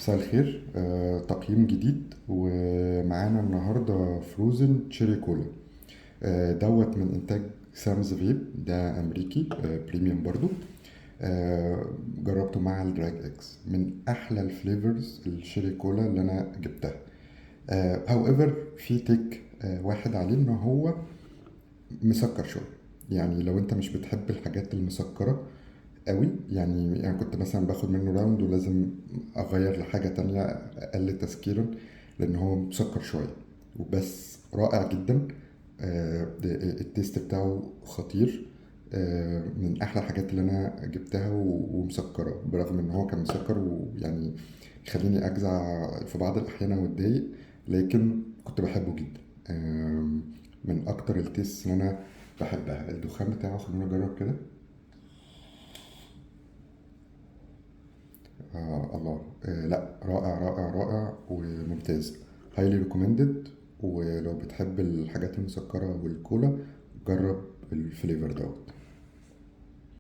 مساء الخير. تقييم جديد ومعانا النهاردة فروزن تشيري كولا. دوت من إنتاج سامز فيب، ده أمريكي، بريميوم برضو. جربته مع الدراج اكس، من أحلى الفليفرز الشيري كولا اللي أنا جبتها. however في تيك واحد عليه إن هو مسكر شوية. يعني لو انت مش بتحب الحاجات المسكرة قوي، يعني كنت مثلا باخد منه راوند ولازم اغير لحاجة تانية اقل تسكيرا، لان هو مسكر شوية. وبس رائع جدا. التيست بتاعه خطير. من احلى الحاجات اللي انا جبتها ومسكرة، برغم ان هو كان مسكر ويعني يخليني اجزع في بعض الاحيان واتضايق، لكن كنت بحبه جدا. من اكتر التيست اللي انا بحبها. الدخان بتاعه، خلونا نجرب كده. الله. لا، رائع رائع رائع وممتاز. هايلي ريكومندد. ولو بتحب الحاجات المسكرة والكولا، جرب الفليفر دوت.